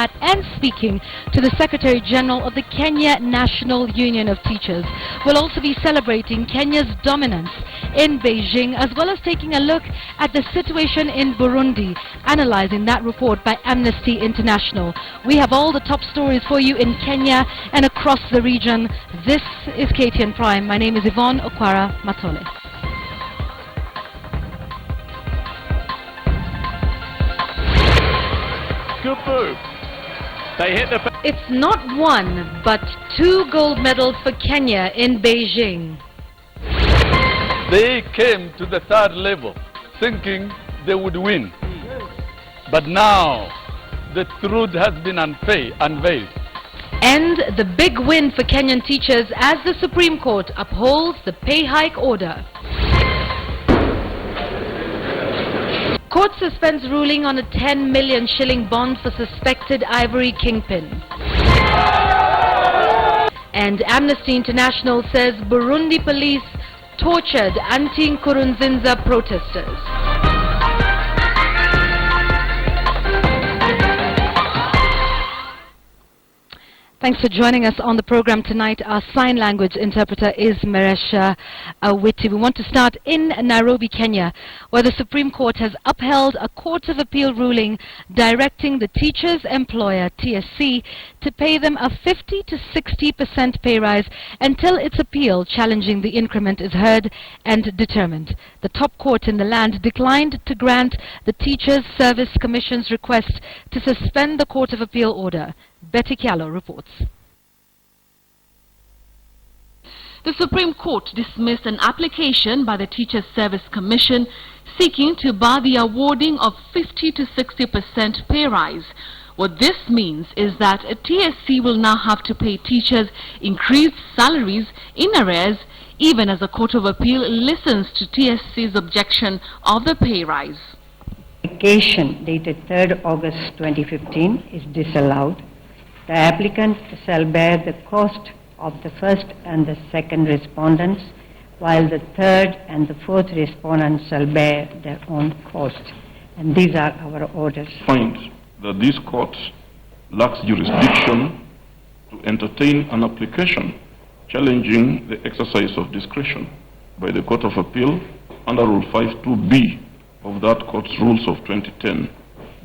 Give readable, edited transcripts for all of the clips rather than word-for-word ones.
at and speaking to the Secretary General of the Kenya National Union of Teachers. We'll also be celebrating Kenya's dominance in Beijing, as well as taking a look at the situation in Burundi, analyzing that report by Amnesty International. We have all the top stories for you in Kenya and across the region. This is KTN Prime. My name is Yvonne Okwara Matole. Good move. They hit the... It's not one, but 2 gold medals for Kenya in Beijing. They came to the 3rd level thinking they would win. But now the truth has been unveiled. And the big win for Kenyan teachers as the Supreme Court upholds the pay hike order. Court suspends ruling on a 10 million shilling bond for suspected ivory kingpin. And Amnesty International says Burundi police tortured anti-Nkurunziza protesters. Thanks for joining us on the program tonight. Our sign language interpreter is Maresha Awiti. We want to start in Nairobi, Kenya, where the Supreme Court has upheld a Court of Appeal ruling directing the teachers' employer, TSC, to pay them a 50 to 60% pay rise until its appeal challenging the increment is heard and determined. The top court in the land declined to grant the Teachers Service Commission's request to suspend the Court of Appeal order. Betty Kialo reports. The Supreme Court dismissed an application by the Teachers Service Commission seeking to bar the awarding of 50 to 60% pay rise. What this means is that a TSC will now have to pay teachers increased salaries in arrears, even as the Court of Appeal listens to TSC's objection of the pay rise. Application dated 3rd August 2015 is disallowed. The applicant shall bear the cost of the first and the second respondents, while the third and the fourth respondents shall bear their own cost. And these are our orders. Point that this court lacks jurisdiction to entertain an application challenging the exercise of discretion by the Court of Appeal under Rule 52B of that court's rules of 2010,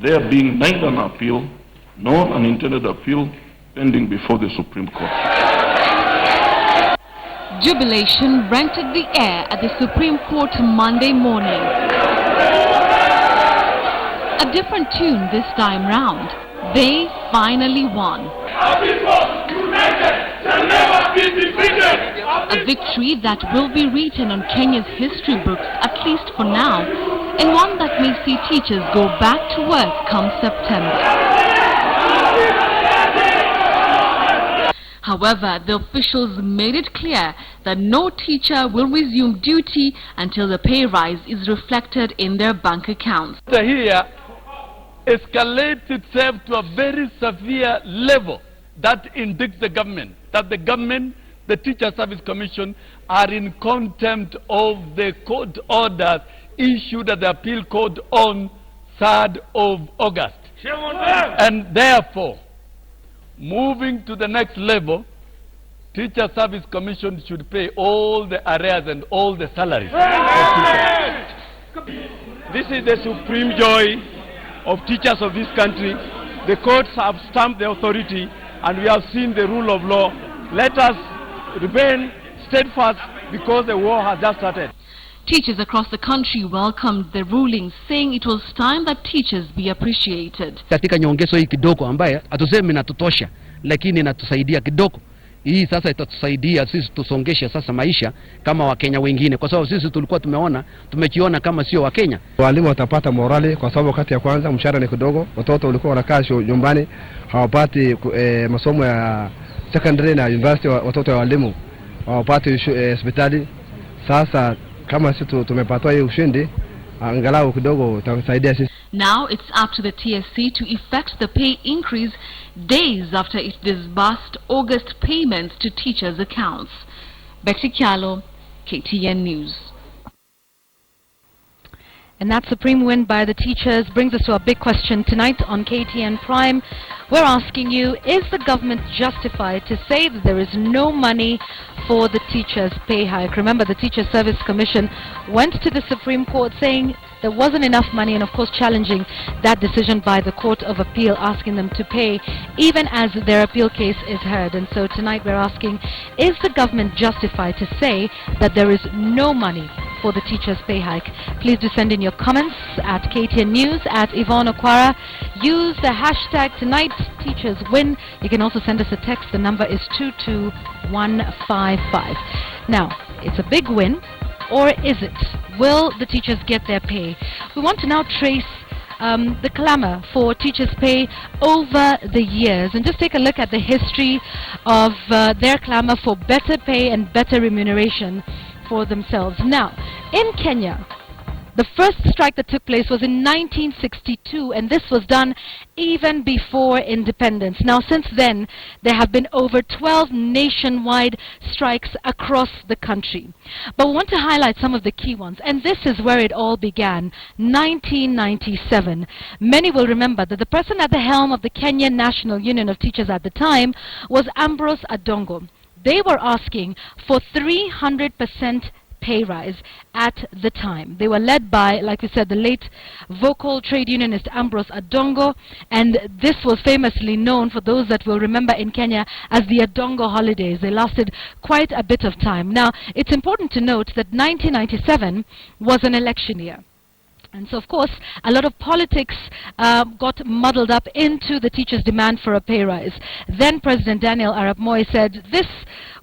there being neither an appeal nor an intended appeal pending before the Supreme Court. Jubilation rented the air at the Supreme Court Monday morning. A different tune this time round. They finally won. Our people, united, shall never be defeated. A victory that will be written on Kenya's history books, at least for now, and one that may see teachers go back to work come September. However, the officials made it clear that no teacher will resume duty until the pay rise is reflected in their bank accounts. Here escalates itself to a very severe level that indicts the government, that the government, the Teacher Service Commission, are in contempt of the court orders issued at the appeal court on 3rd of August. And therefore, moving to the next level, Teacher Service Commission should pay all the arrears and all the salaries of teachers. This is the supreme joy of teachers of this country. The courts have stamped the authority and we have seen the rule of law. Let us remain steadfast because the war has just started. Teachers across the country welcomed the ruling, saying it was time that teachers be appreciated. Katika nyongezo hii kidogo ambaye hatusemi inatutosha, lakini inatusaidia kidogo. Hii sasa itatusaidia sisi tusongeshe sasa maisha kama Wakenya wengine, kwa sababu sisi tulikuwa tumekiona kama sio Wakenya. Walimu watapata morali kwa sababu wakati ya kwanza mshahara ni kidogo, watoto walikuwa wanakaa nyumbani hawapati masomo ya secondary na university, watoto wa walimu hawapati hospitali. Sasa kama sisi tumepata hii ushindi, angalau kidogo utasaidia sisi. Now it's up to the TSC to effect the pay increase days after it disbursed August payments to teachers' accounts. Betty Kialo, KTN News. And that supreme win by the teachers brings us to a big question tonight on KTN Prime. We're asking you, is the government justified to say that there is no money for the teachers' pay hike? Remember, the Teacher Service Commission went to the Supreme Court saying there wasn't enough money, and of course challenging that decision by the Court of Appeal, asking them to pay even as their appeal case is heard. And so tonight we're asking, is the government justified to say that there is no money for the teachers' pay hike? Please do send in your comments at KTN News, at Yvonne Okwara. Use the hashtag #TeachersWin. You can also send us a text. The number is 22155. Now, it's a big win, or is it? Will the teachers get their pay? We want to now trace the clamor for teachers' pay over the years and just take a look at the history of their clamor for better pay and better remuneration for themselves. Now, in Kenya, the first strike that took place was in 1962, and this was done even before independence. Now, since then, there have been over 12 nationwide strikes across the country. But we want to highlight some of the key ones, and this is where it all began, 1997. Many will remember that the person at the helm of the Kenyan National Union of Teachers at the time was Ambrose Adongo. They were asking for 300% pay rise at the time. They were led by, like we said, the late vocal trade unionist Ambrose Adongo, and this was famously known, for those that will remember, in Kenya as the Adongo holidays. They lasted quite a bit of time. Now, it's important to note that 1997 was an election year. And so, of course, a lot of politics got muddled up into the teachers' demand for a pay rise. Then President Daniel Arap Moi said this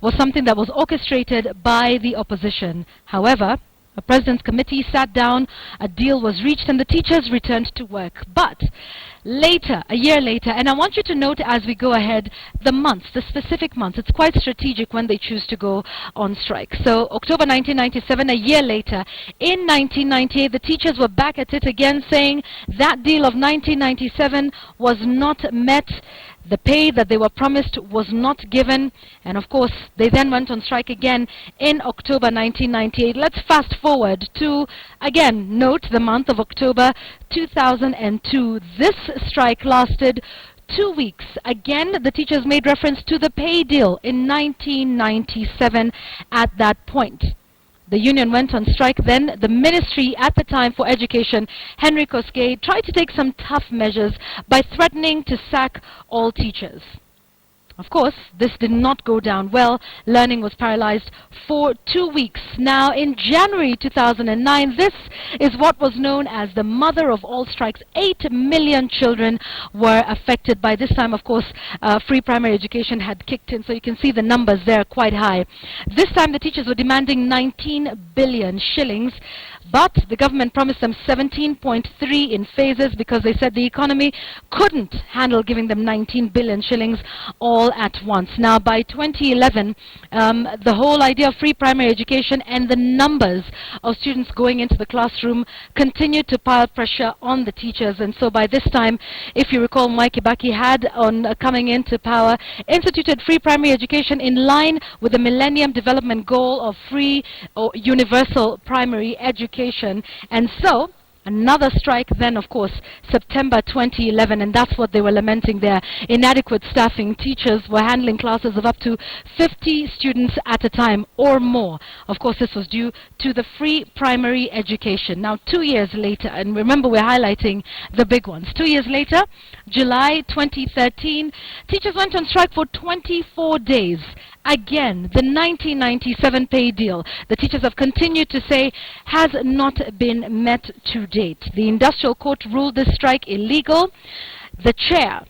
was something that was orchestrated by the opposition. However, a president's committee sat down, a deal was reached, and the teachers returned to work. But later, a year later, and I want you to note as we go ahead the months, the specific months. It's quite strategic when they choose to go on strike. So October 1997, a year later, in 1998, the teachers were back at it again, saying that deal of 1997 was not met. The pay that they were promised was not given, and of course they then went on strike again in October 1998. Let's fast forward to, again, note the month of October 2002. This strike lasted 2 weeks. Again, the teachers made reference to the pay deal in 1997 at that point. The union went on strike then. The ministry at the time for education, Henry Koskei, tried to take some tough measures by threatening to sack all teachers. Of course, this did not go down well. Learning was paralyzed for 2 weeks. Now, in January 2009, this is what was known as the mother of all strikes. 8 million children were affected. By this time, of course, free primary education had kicked in, so you can see the numbers there quite high. This time, the teachers were demanding 19 billion shillings, but the government promised them 17.3 in phases because they said the economy couldn't handle giving them 19 billion shillings all at once. Now, by 2011, the whole idea of free primary education and the numbers of students going into the classroom continued to pile pressure on the teachers. And so by this time, if you recall, Mwai Kibaki had, on coming into power, instituted free primary education in line with the Millennium Development Goal of free or universal primary education. And so another strike then, of course, September 2011, and that's what they were lamenting there. Inadequate staffing. Teachers were handling classes of up to 50 students at a time or more. Of course, this was due to the free primary education. Now, 2 years later, and remember we're highlighting the big ones. 2 years later, July 2013, teachers went on strike for 24 days. Again, the 1997 pay deal, the teachers have continued to say, has not been met to date. The industrial court ruled this strike illegal. The chair,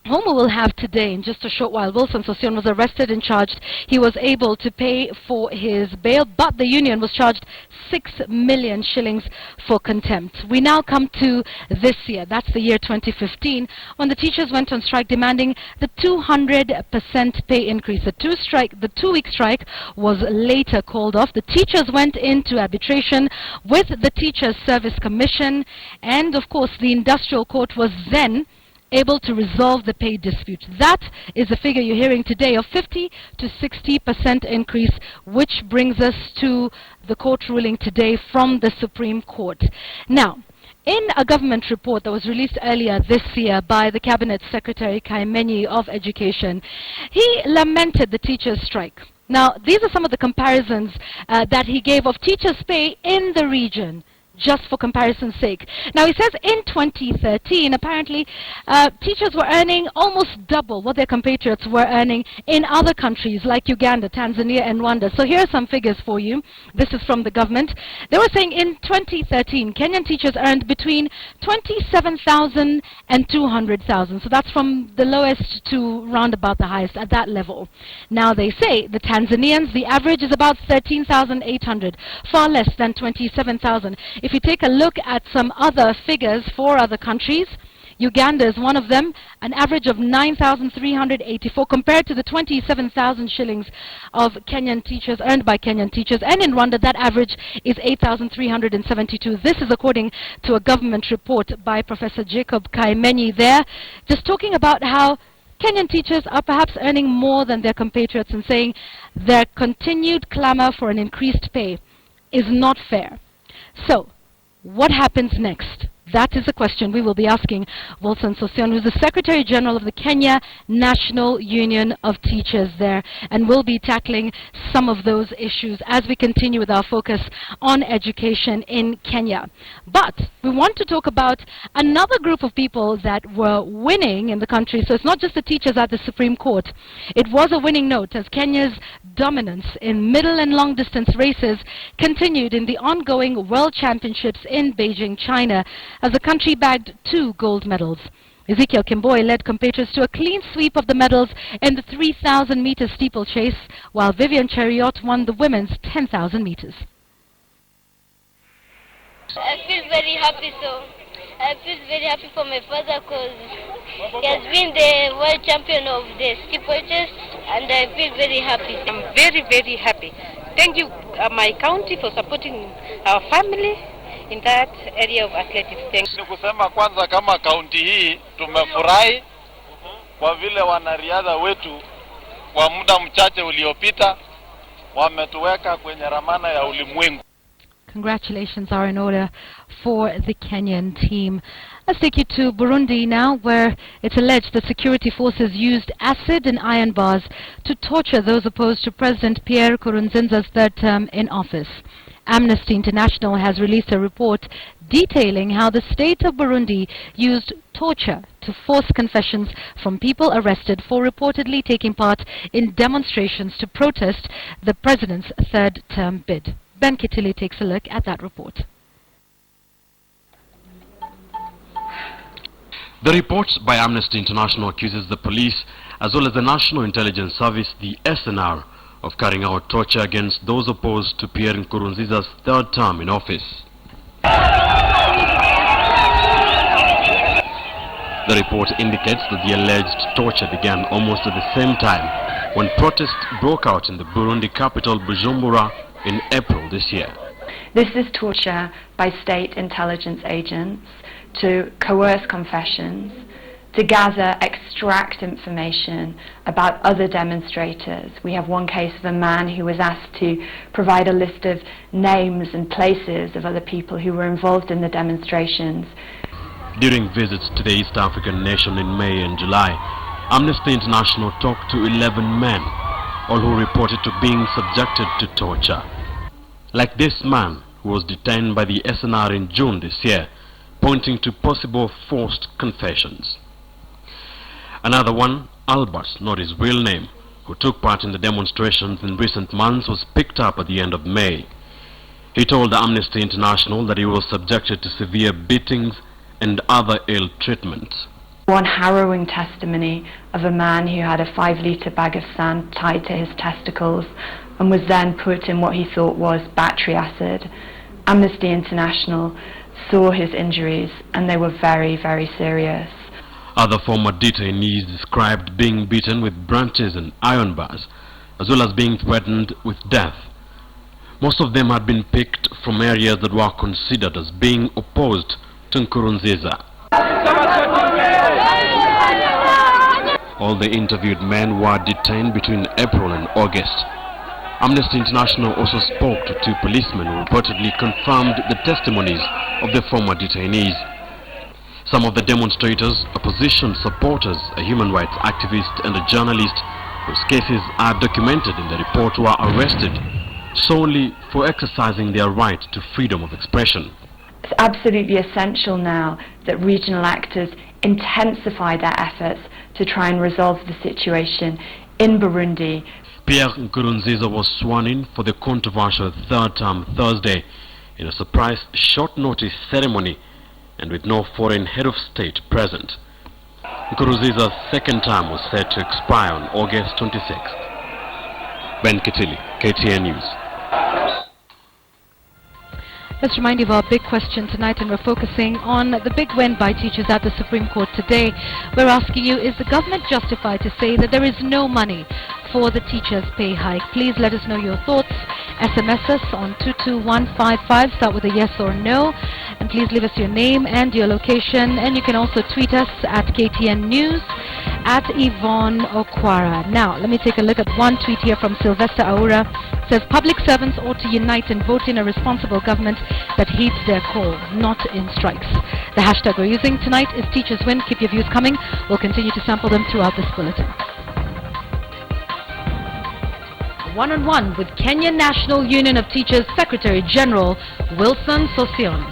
whom we will have today in just a short while, Wilson Sosion, was arrested and charged. He was able to pay for his bail, but the union was charged 6 million shillings for contempt. We now come to this year, that's the year 2015, when the teachers went on strike demanding the 200% pay increase. The 2-week strike was later called off. The teachers went into arbitration with the Teachers Service Commission, and of course the industrial court was then able to resolve the pay dispute. That is the figure you're hearing today of 50 to 60% increase, which brings us to the court ruling today from the Supreme Court. Now, in a government report that was released earlier this year by the Cabinet Secretary Kaimenyi of Education, he lamented the teachers' strike. Now, these are some of the comparisons that he gave of teachers' pay in the region, just for comparison's sake. Now, he says in 2013, apparently, teachers were earning almost double what their compatriots were earning in other countries like Uganda, Tanzania, and Rwanda. So here are some figures for you. This is from the government. They were saying in 2013, Kenyan teachers earned between 27,000 and 200,000. So that's from the lowest to round about the highest at that level. Now, they say the Tanzanians, the average is about 13,800, far less than 27,000. If you take a look at some other figures for other countries, Uganda is one of them, an average of 9,384 compared to the 27,000 shillings of Kenyan teachers earned by Kenyan teachers. And in Rwanda, that average is 8,372. This is according to a government report by Professor Jacob Kaimenyi there, just talking about how Kenyan teachers are perhaps earning more than their compatriots and saying their continued clamor for an increased pay is not fair. So, what happens next? That is the question we will be asking Wilson Sossion, who's the Secretary General of the Kenya National Union of Teachers there, and we'll be tackling some of those issues as we continue with our focus on education in Kenya. But we want to talk about another group of people that were winning in the country. So it's not just the teachers at the Supreme Court. It was a winning note as Kenya's dominance in middle and long distance races continued in the ongoing World Championships in Beijing, China, as the country bagged 2 gold medals. Ezekiel Kimboi led compatriots to a clean sweep of the medals in the 3,000-meter steeplechase, while Vivian Cheriot won the women's 10,000 meters. I feel very happy, for my father because he has been the world champion of the steeplechase, and I feel very happy. I'm very, very happy. Thank you, my county, for supporting our family in that area of athletics. Thanks. Ni kusema kwanza kama kaunti hii tumefurahi kwa vile wanariadha wetu kwa muda mchache uliopita wametuweka kwenye ramana ya ulimwengu. Congratulations are in order for the Kenyan team. Let's take you to Burundi now, where it's alleged that security forces used acid and iron bars to torture those opposed to President Pierre Nkurunziza's third term in office. Amnesty International has released a report detailing how the state of Burundi used torture to force confessions from people arrested for reportedly taking part in demonstrations to protest the president's third-term bid. Ben Kitili takes a look at that report. The report by Amnesty International accuses the police as well as the National Intelligence Service, the SNR, of carrying out torture against those opposed to Pierre Nkurunziza's third term in office. The report indicates that the alleged torture began almost at the same time when protests broke out in the Burundi capital Bujumbura in April this year. This is torture by state intelligence agents to coerce confessions, to gather, extract information about other demonstrators. We have one case of a man who was asked to provide a list of names and places of other people who were involved in the demonstrations. During visits to the East African nation in May and July, Amnesty International talked to 11 men, all who reported to being subjected to torture. Like this man who was detained by the SNR in June this year, pointing to possible forced confessions. Another one, Albert, not his real name, who took part in the demonstrations in recent months, was picked up at the end of May. He told Amnesty International that he was subjected to severe beatings and other ill treatments. One harrowing testimony of a man who had a 5-litre bag of sand tied to his testicles and was then put in what he thought was battery acid. Amnesty International saw his injuries and they were very, very serious. Other former detainees described being beaten with branches and iron bars, as well as being threatened with death. Most of them had been picked from areas that were considered as being opposed to Nkurunziza. all the interviewed men were detained between April and August. Amnesty International also spoke to 2 policemen who reportedly confirmed the testimonies of the former detainees. Some of the demonstrators, opposition supporters, a human rights activist and a journalist whose cases are documented in the report were arrested solely for exercising their right to freedom of expression. It's absolutely essential now that regional actors intensify their efforts to try and resolve the situation in Burundi. Pierre Nkurunziza was sworn in for the controversial 3rd term Thursday in a surprise short notice ceremony and with no foreign head of state present. Nkurunziza's 2nd term was set to expire on August 26th. Ben Kitili, KTN News. Let's remind you of our big question tonight, and we're focusing on the big win by teachers at the Supreme Court today. We're asking you, is the government justified to say that there is no money for the teachers' pay hike? Please let us know your thoughts. SMS us on 22155, start with a yes or no, and please leave us your name and your location, and you can also tweet us at KTN News, at Yvonne Okwara. Now, let me take a look at one tweet here from Sylvester Aura. It says, public servants ought to unite and vote in a responsible government that heeds their call, not in strikes. The hashtag we're using tonight is Teachers Win. Keep your views coming. We'll continue to sample them throughout this bulletin. One-on-one with Kenya National Union of Teachers Secretary General Wilson Sossion.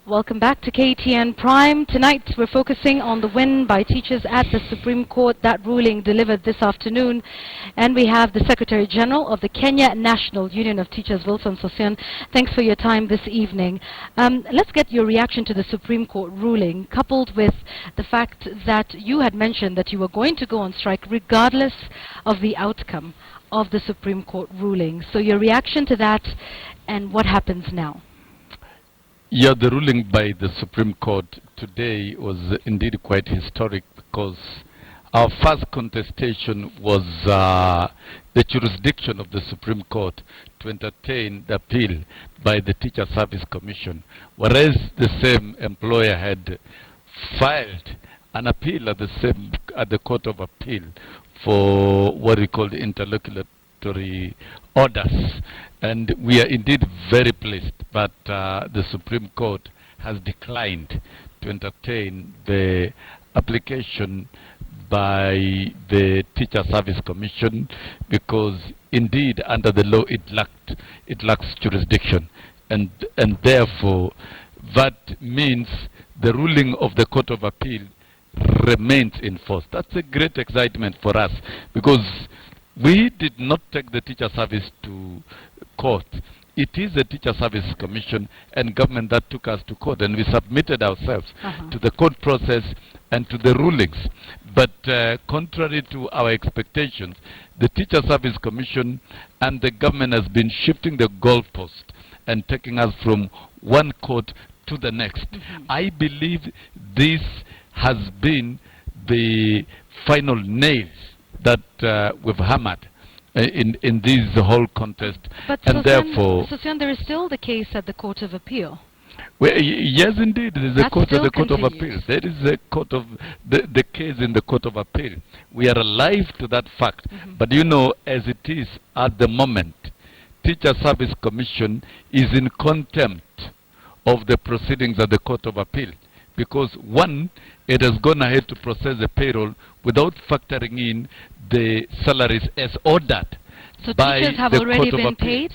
Welcome back to KTN Prime. Tonight we're focusing on the win by teachers at the Supreme Court, that ruling delivered this afternoon. And we have the Secretary General of the Kenya National Union of Teachers, Wilson Sossion. Thanks for your time this evening. Let's get your reaction to the Supreme Court ruling, coupled with the fact that you had mentioned that you were going to go on strike regardless of the outcome of the Supreme Court ruling. So your reaction to that and what happens now? Yeah, the ruling by the Supreme Court today was indeed quite historic, because our first contestation was the jurisdiction of the Supreme Court to entertain the appeal by the Teacher Service Commission, whereas the same employer had filed an appeal at the Court of Appeal for what we call interlocutory orders. And we are indeed very pleased that the Supreme Court has declined to entertain the application by the Teacher Service Commission, because indeed under the law it lacks jurisdiction, and therefore that means the ruling of the Court of Appeal remains in force. That's a great excitement for us, because we did not take the Teacher Service to court. It is the Teacher Service Commission and government that took us to court, and we submitted ourselves to the court process and to the rulings. But contrary to our expectations, the Teacher Service Commission and the government has been shifting the goalpost and taking us from one court to the next. I believe this has been the final nails that we've hammered in this whole contest. But and therefore, Sossion, there is still the case at the Court of Appeal. Well, yes, indeed, there is a court at the Court of Appeal. There is a court of the case in the Court of Appeal. We are alive to that fact. But you know, as it is at the moment, Teacher Service Commission is in contempt of the proceedings at the Court of Appeal, because one, it has gone ahead to process the payroll without factoring in the salaries as ordered. So by teachers have the already Court of been Appeal. paid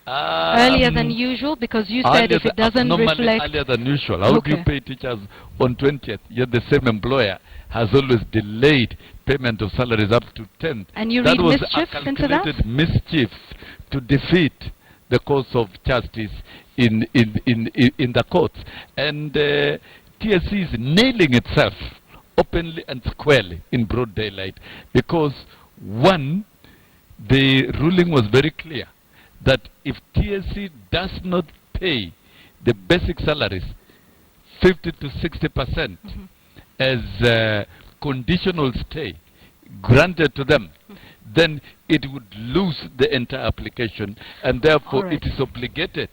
earlier than usual, because you said if it doesn't reflect... Earlier than usual. How do you pay teachers on 20th? Yet the same employer has always delayed payment of salaries up to 10th. And you read mischief into that? That was a calculated mischief to defeat the cause of justice in the courts. And TSC is nailing itself openly and squarely in broad daylight, because one, the ruling was very clear that if TSC does not pay the basic salaries 50 to 60% as conditional stay, granted to them, then it would lose the entire application, and therefore Alright. it is obligated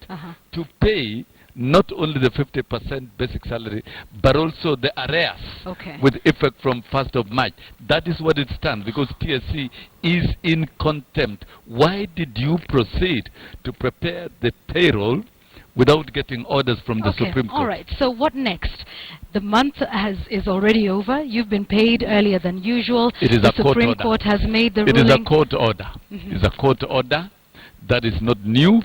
to pay not only the 50% basic salary, but also the arrears with effect from 1st of March. That is what it stands, because TSC is in contempt. Why did you proceed to prepare the payroll without getting orders from the Supreme Court? All right. So what next? The month is already over. You've been paid earlier than usual. It is the a court Supreme order. Court has made the It ruling. is a court order. It is a court order that is not new.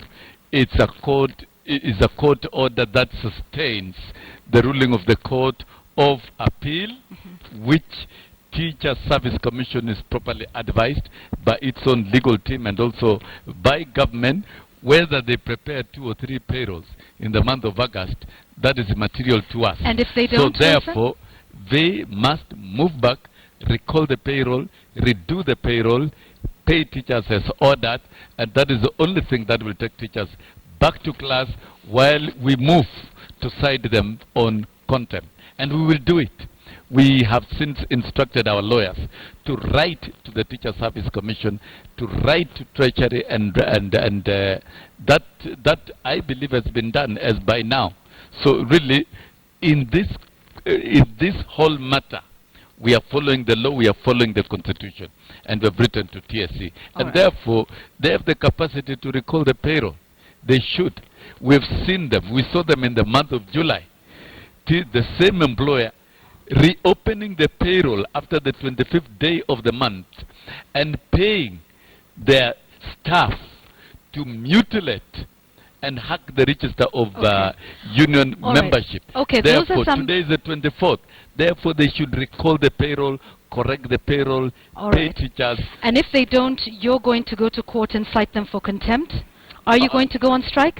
It's a court. It is a court order that sustains the ruling of the Court of Appeal, which Teacher Service Commission is properly advised by its own legal team and also by government. Whether they prepare 2 or 3 payrolls in the month of August, that is material to us. And if they don't, so therefore, they must move back, recall the payroll, redo the payroll, pay teachers as ordered, and that is the only thing that will take teachers back to class while we move to cite them on contempt. And we will do it. We have since instructed our lawyers to write to the Teacher Service Commission, to write to Treasury, and that I believe has been done as by now. So really, in this whole matter, we are following the law, we are following the Constitution, and we have written to TSC. And therefore, they have the capacity to recall the payroll. They should. We have seen them. We saw them in the month of July. The same employer reopening the payroll after the 25th day of the month and paying their staff to mutilate and hack the register of union membership. Therefore, today is the 24th. Therefore, they should recall the payroll, correct the payroll, pay teachers. And if they don't, you're going to go to court and cite them for contempt? Are you going to go on strike?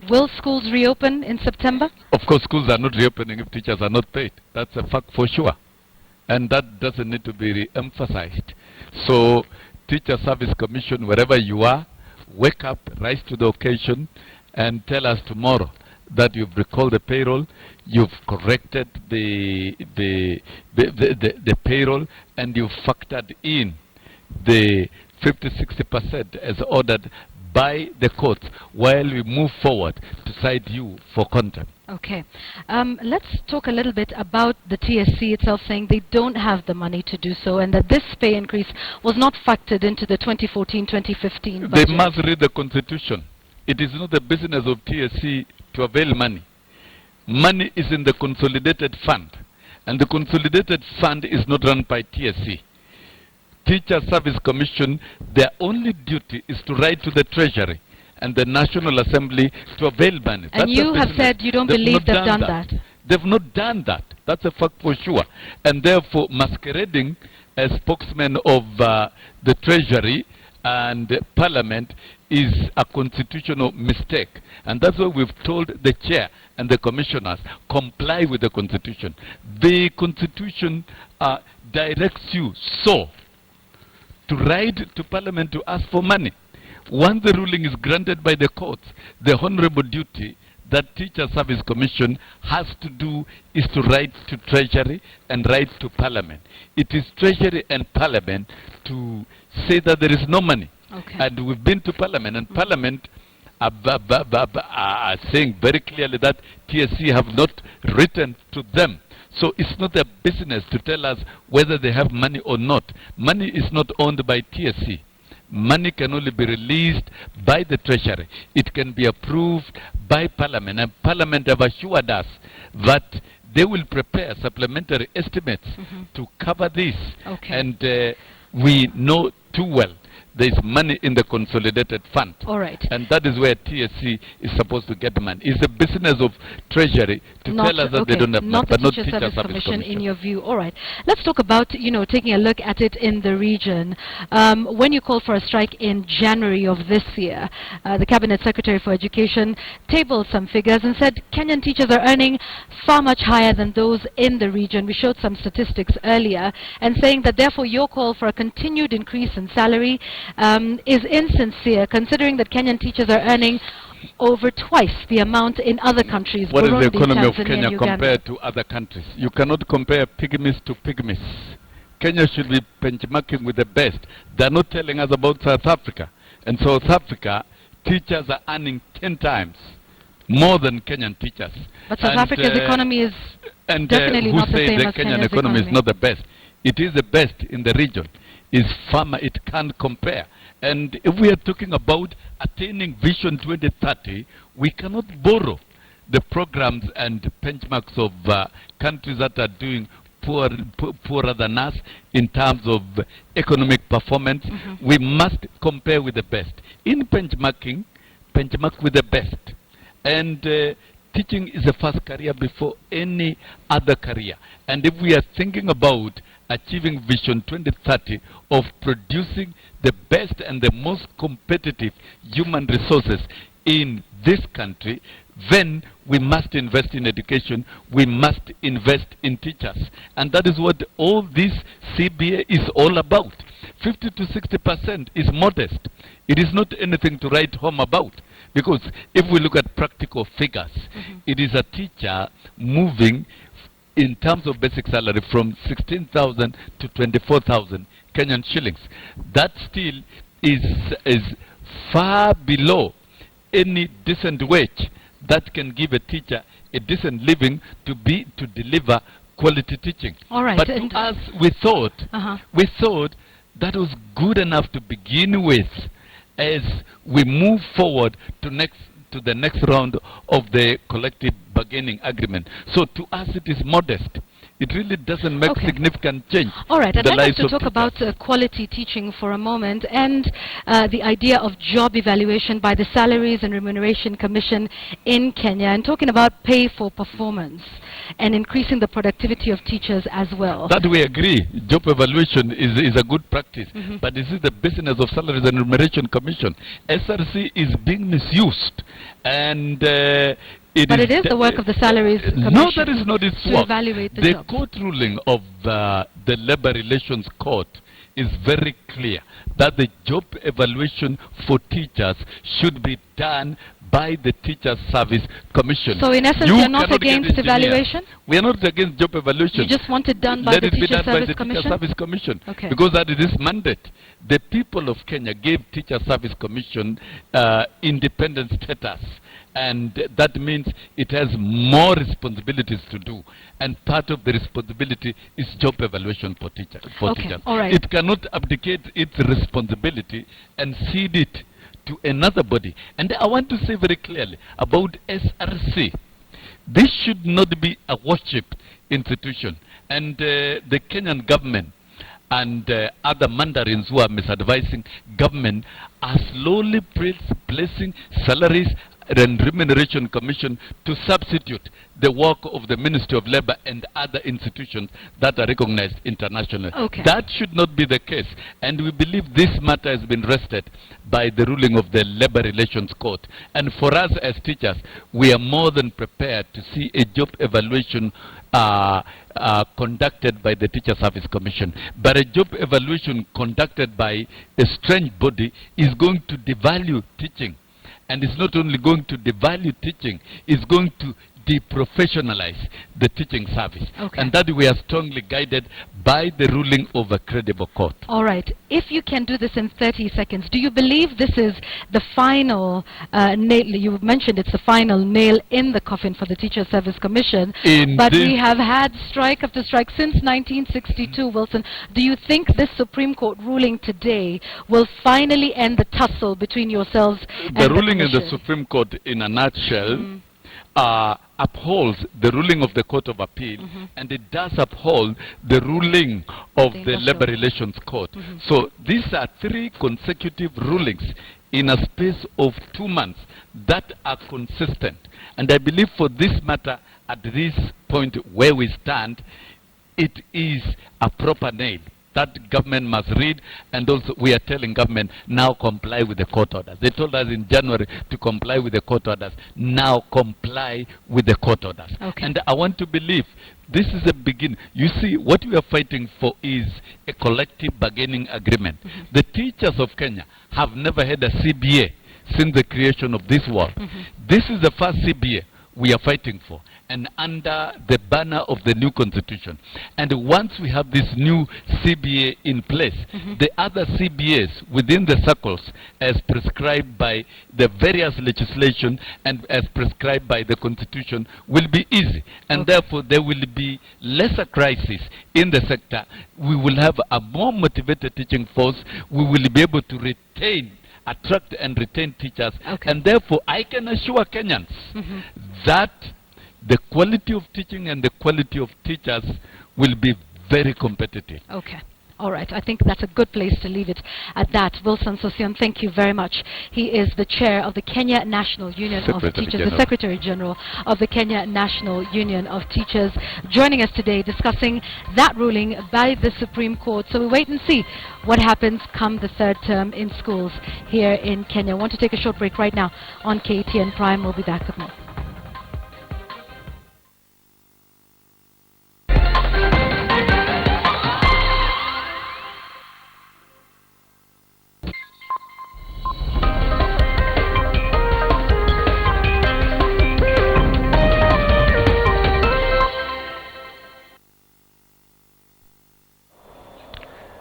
Will schools reopen in September? Of course, schools are not reopening if teachers are not paid. That's a fact for sure. And that doesn't need to be re-emphasized. So, Teacher Service Commission, wherever you are, wake up, rise to the occasion, and tell us tomorrow that you've recalled the payroll, you've corrected the payroll, and you've factored in the 50-60% as ordered by the courts while we move forward to cite you for contempt. Okay. Let's talk a little bit about the TSC itself, saying they don't have the money to do so and that this pay increase was not factored into the 2014-2015 budget. They must read the Constitution. It is not the business of TSC to avail money. Money is in the Consolidated Fund, and the Consolidated Fund is not run by TSC. Teacher Service Commission, their only duty is to write to the Treasury and the National Assembly to avail money. And you have said you don't believe they've done that. They've not done that. That's a fact for sure. And therefore, masquerading as spokesman of the Treasury and Parliament is a constitutional mistake. And that's why we've told the chair and the commissioners, comply with the Constitution. The Constitution directs you to write to Parliament to ask for money. Once the ruling is granted by the courts, the honorable duty that Teacher Service Commission has to do is to write to Treasury and write to Parliament. It is Treasury and Parliament to say that there is no money. And we've been to Parliament, and Parliament are saying very clearly that TSC have not written to them. So it's not their business to tell us whether they have money or not. Money is not owned by TSC. Money can only be released by the Treasury. It can be approved by Parliament. And Parliament have assured us that they will prepare supplementary estimates to cover this. And we know too well there is money in the Consolidated Fund. And that is where TSC is supposed to get money. It's the business of Treasury to tell us that they don't have money, but not Teacher Service Commission. In your view. All right. Let's talk about, taking a look at it in the region. When you called for a strike in January of this year, the Cabinet Secretary for Education tabled some figures and said Kenyan teachers are earning far much higher than those in the region. We showed some statistics earlier, and saying that therefore your call for a continued increase in salary is insincere, considering that Kenyan teachers are earning over twice the amount in other countries. What Burundi, is the economy of Tanzania, Kenya Uganda. compared to other countries? You cannot compare pygmies to pygmies. Kenya should be benchmarking with the best. They're not telling us about South Africa. And South Africa, teachers are earning 10 times more than Kenyan teachers. But South Africa's economy is definitely not the same as Kenyan economy is not the best. It is the best in the region. It's farmer, it can't compare. And if we are talking about attaining Vision 2030, we cannot borrow the programs and benchmarks of countries that are doing poorer than us in terms of economic performance. We must compare with the best. In benchmarking, benchmark with the best. And teaching is the first career before any other career. And if we are thinking about achieving Vision 2030 of producing the best and the most competitive human resources in this country, then we must invest in education, we must invest in teachers. And that is what all this CBA is all about. 50 to 60% is modest. It is not anything to write home about. Because if we look at practical figures, it is a teacher moving in terms of basic salary from 16,000 to 24,000 Kenyan shillings. That still is far below any decent wage that can give a teacher a decent living to deliver quality teaching. All right. But to us, we thought that was good enough to begin with as we move forward to the next round of the collective bargaining agreement. So to us it is modest. It really doesn't make significant change. All right, I'd like to talk teachers. about quality teaching for a moment and the idea of job evaluation by the Salaries and Remuneration Commission in Kenya, and talking about pay for performance and increasing the productivity of teachers as well. That we agree. Job evaluation is a good practice. But this is the business of Salaries and Remuneration Commission. SRC is being misused. And but it is the work of the Salaries Commission. No, that is not its work. Evaluate the jobs. Court ruling of the Labor Relations Court is very clear that the job evaluation for teachers should be done by the Teachers Service Commission. So in essence, you're not against evaluation? We are not against job evaluation. You just want it done by the Teachers Service Commission? Teacher Service Commission. Okay. Because that is its mandate. The people of Kenya gave Teacher Service Commission independent status. And that means it has more responsibilities to do. And part of the responsibility is job evaluation for teachers. All right. It cannot abdicate its responsibility and cede it to another body. And I want to say very clearly about SRC. This should not be a worship institution. And the Kenyan government and other mandarins who are misadvising government are slowly placing Salaries and Remuneration Commission to substitute the work of the Ministry of Labor and other institutions that are recognized internationally. That should not be the case. And we believe this matter has been rested by the ruling of the Labor Relations Court. And for us as teachers, we are more than prepared to see a job evaluation conducted by the Teacher Service Commission. But a job evaluation conducted by a strange body is going to devalue teaching. And it's not only going to devalue teaching, it's going to deprofessionalize the teaching service. And that we are strongly guided by the ruling of a credible court. All right. If you can do this in 30 seconds, do you believe this is the final nail? You mentioned it's the final nail in the coffin for the Teacher Service Commission. But we have had strike after strike since 1962, Wilson. Do you think this Supreme Court ruling today will finally end the tussle between yourselves and the ruling in Commission? the Supreme Court, in a nutshell, upholds the ruling of the Court of Appeal, and it does uphold the ruling of the Labor Relations Court. So these are 3 consecutive rulings in a space of 2 months that are consistent. And I believe for this matter, at this point where we stand, it is a proper nail that government must read, and also we are telling government now comply with the court orders. They told us in January to comply with the court orders. Now comply with the court orders. And I want to believe this is a beginning. You see, what we are fighting for is a collective bargaining agreement. The teachers of Kenya have never had a CBA since the creation of this world. This is the first CBA we are fighting for, and under the banner of the new constitution. And once we have this new CBA in place, the other CBAs within the circles, as prescribed by the various legislation and as prescribed by the constitution, will be easy. And therefore, there will be lesser crisis in the sector. We will have a more motivated teaching force. We will be able to attract and retain teachers. And therefore, I can assure Kenyans that the quality of teaching and the quality of teachers will be very competitive. Okay. All right. I think that's a good place to leave it at that. Wilson Sossion, thank you very much. He is the chair of the Kenya National Union of Teachers, the Secretary General of the Kenya National Union of Teachers, joining us today discussing that ruling by the Supreme Court. So we wait and see what happens come the third term in schools here in Kenya. I want to take a short break right now on KTN Prime. We'll be back with more.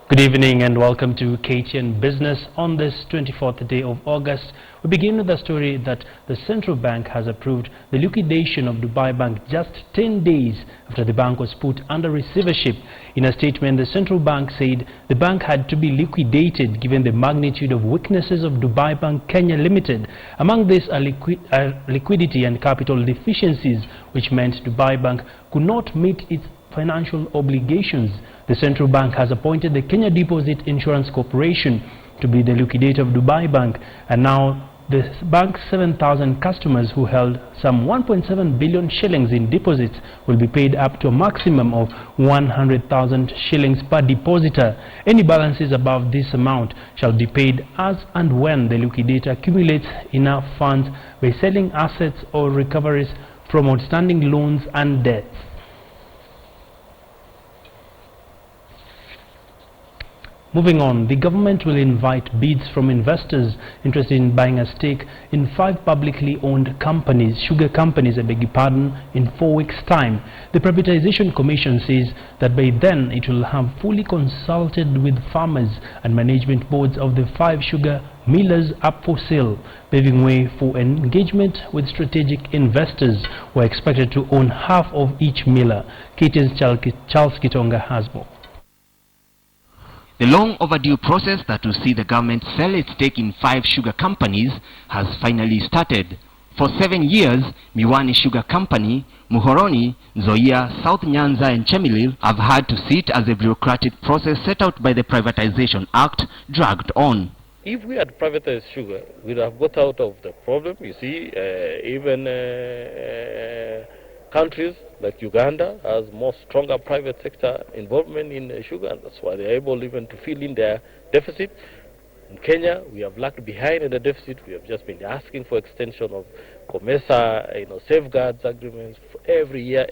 Good evening and welcome to KTN Business on this 24th day of August. We begin with a story that the central bank has approved the liquidation of Dubai Bank just 10 days after the bank was put under receivership. In a statement, the central bank said the bank had to be liquidated given the magnitude of weaknesses of Dubai Bank Kenya Limited. Among these are liquidity and capital deficiencies, which meant Dubai Bank could not meet its financial obligations. The central bank has appointed the Kenya Deposit Insurance Corporation to be the liquidator of Dubai Bank, and now the bank's 7,000 customers who held some 1.7 billion shillings in deposits will be paid up to a maximum of 100,000 shillings per depositor. Any balances above this amount shall be paid as and when the liquidator accumulates enough funds by selling assets or recoveries from outstanding loans and debts. Moving on, the government will invite bids from investors interested in buying a stake in 5 publicly owned companies, sugar companies, I beg your pardon, in 4 weeks' time. The Privatization Commission says that by then it will have fully consulted with farmers and management boards of the 5 sugar millers up for sale, paving way for an engagement with strategic investors who are expected to own half of each miller. KTN's Charles Kitonga has more. The long overdue process that will see the government sell its stake in 5 sugar companies has finally started. For 7 years, Miwani Sugar Company, Muhoroni, Nzoia, South Nyanza and Chemelil have had to sit as the bureaucratic process set out by the Privatization Act dragged on. If we had privatized sugar, we'd have got out of the problem. You see, even countries like Uganda has more stronger private sector involvement in sugar, and that's why they're able even to fill in their deficit. In Kenya, we have lagged behind in the deficit. We have just been asking for extension of COMESA, safeguards agreements for every year,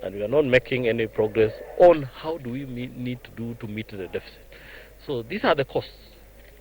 and we are not making any progress on how do we need to do to meet the deficit. So these are the costs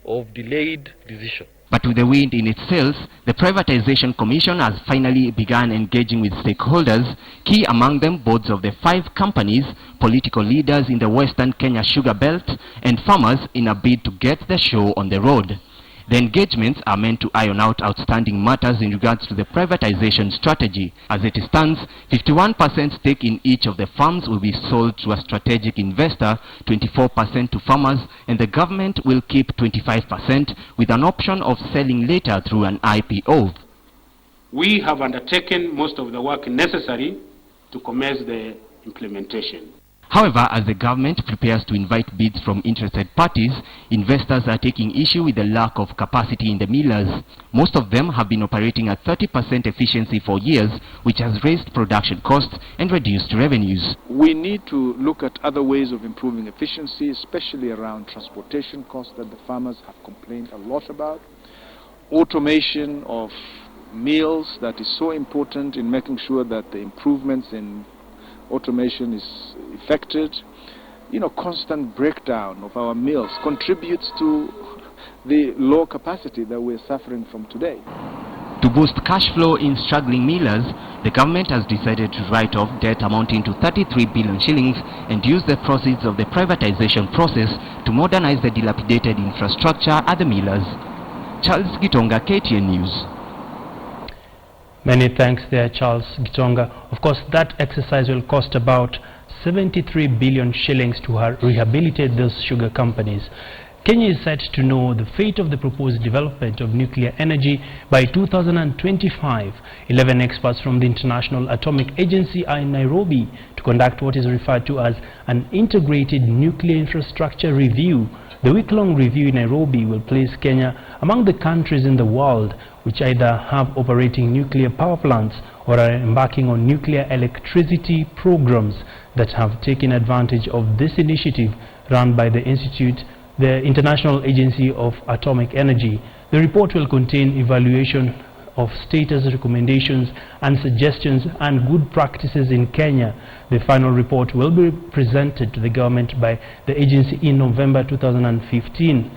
of delayed decision. But with the wind in its sails, the Privatization Commission has finally begun engaging with stakeholders, key among them boards of the 5 companies, political leaders in the Western Kenya sugar belt, and farmers in a bid to get the show on the road. The engagements are meant to iron out outstanding matters in regards to the privatization strategy. As it stands, 51% stake in each of the farms will be sold to a strategic investor, 24% to farmers, and the government will keep 25% with an option of selling later through an IPO. We have undertaken most of the work necessary to commence the implementation. However, as the government prepares to invite bids from interested parties, investors are taking issue with the lack of capacity in the millers. Most of them have been operating at 30% efficiency for years, which has raised production costs and reduced revenues. We need to look at other ways of improving efficiency, especially around transportation costs that the farmers have complained a lot about. Automation of mills, that is so important in making sure that the improvements in automation is effected. Constant breakdown of our mills contributes to the low capacity that we're suffering from today. To boost cash flow in struggling millers, the government has decided to write off debt amounting to 33 billion shillings and use the proceeds of the privatization process to modernize the dilapidated infrastructure at the millers. Charles Gitonga, KTN News. Many thanks there, Charles Gitonga. Of course, that exercise will cost about 73 billion shillings to rehabilitate those sugar companies. Kenya is set to know the fate of the proposed development of nuclear energy by 2025. 11 experts from the International Atomic Agency are in Nairobi to conduct what is referred to as an integrated nuclear infrastructure review. The week-long review in Nairobi will place Kenya among the countries in the world which either have operating nuclear power plants or are embarking on nuclear electricity programs that have taken advantage of this initiative run by the International Agency of Atomic Energy. The report will contain evaluation of status recommendations and suggestions and good practices in Kenya. The final report will be presented to the government by the agency in November 2015.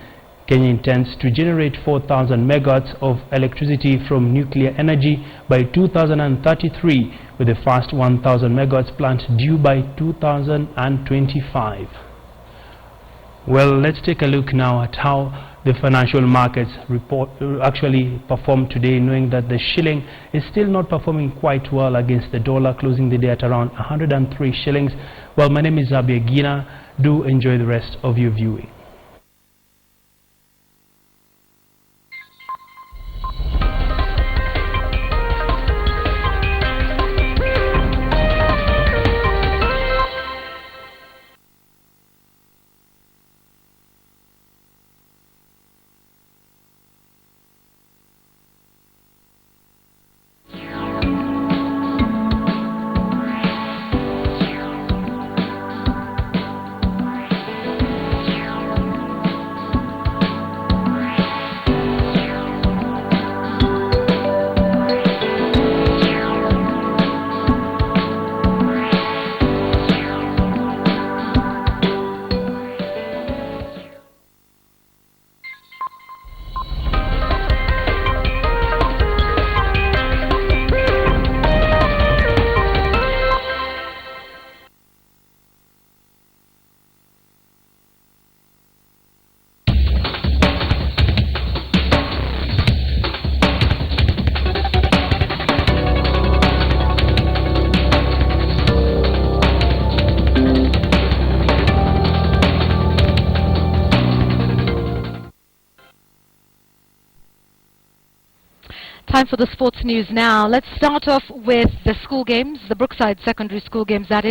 Kenya intends to generate 4,000 megawatts of electricity from nuclear energy by 2033, with the first 1,000 megawatts plant due by 2025. Well, let's take a look now at how the financial markets actually performed today, knowing that the shilling is still not performing quite well against the dollar, closing the day at around 103 shillings. Well, my name is Abiagina. Do enjoy the rest of your viewing. Time for the sports news now. Let's start off with the school games, the Brookside Secondary School games, that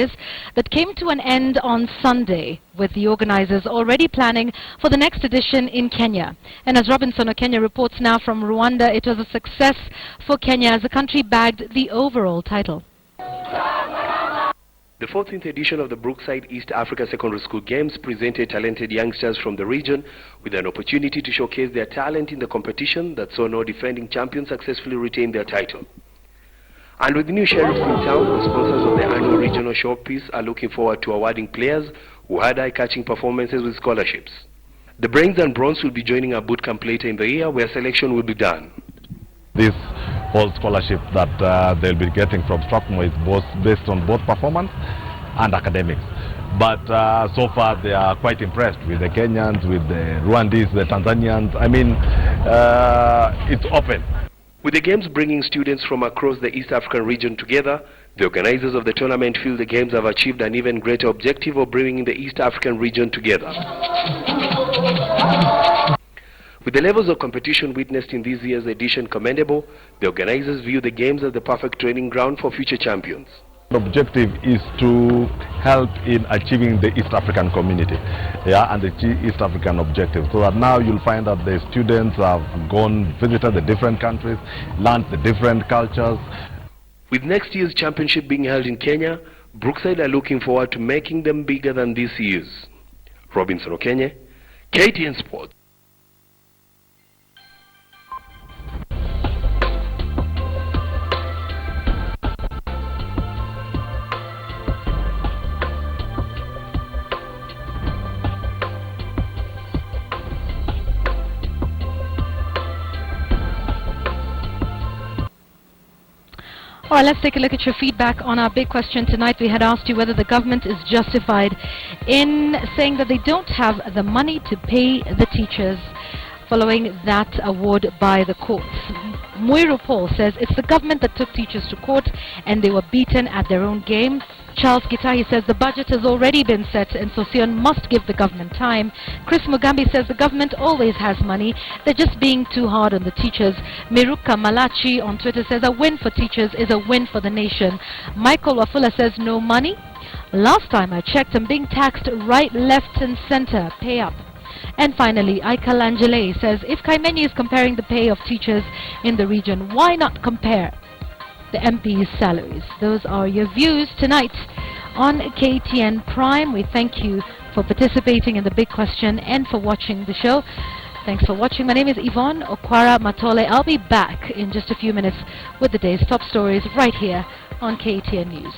came to an end on Sunday, with the organizers already planning for the next edition in Kenya. And as Robinson Okenya reports now from Rwanda, it was a success for Kenya as the country bagged the overall title. The 14th edition of the Brookside East Africa Secondary School Games presented talented youngsters from the region with an opportunity to showcase their talent in the competition that saw no defending champions successfully retain their title. And with the new sheriffs in town, the sponsors of the annual regional showpiece are looking forward to awarding players who had eye-catching performances with scholarships. The brains and bronze will be joining a boot camp later in the year where selection will be done. This whole scholarship that they'll be getting from Strathmore is based on both performance and academics. But so far they are quite impressed with the Kenyans, with the Rwandese, the Tanzanians. I mean, it's open. With the games bringing students from across the East African region together, the organizers of the tournament feel the games have achieved an even greater objective of bringing the East African region together. With the levels of competition witnessed in this year's edition commendable, the organizers view the games as the perfect training ground for future champions. The objective is to help in achieving the East African community, and the East African objective, so that now you'll find that the students have visited the different countries, learned the different cultures. With next year's championship being held in Kenya, Brookside are looking forward to making them bigger than this year's. Robinson Okenya, KTN Sports. All right, let's take a look at your feedback on our big question tonight. We had asked you whether the government is justified in saying that they don't have the money to pay the teachers following that award by the courts. Muiru Paul says it's the government that took teachers to court and they were beaten at their own game. Charles Gitahi says the budget has already been set and Sossion must give the government time. Chris Mugambi says the government always has money, they're just being too hard on the teachers. Miruka Malachi on Twitter says a win for teachers is a win for the nation. Michael Wafula says no money. Last time I checked, I'm being taxed right, left and center. Pay up. And finally, Aika Langele says if Kaimeni is comparing the pay of teachers in the region, why not compare the MP's salaries? Those are your views tonight on KTN Prime. We thank you for participating in the big question and for watching the show. Thanks for watching. My name is Yvonne Okwara Matole. I'll be back in just a few minutes with the day's top stories right here on KTN News.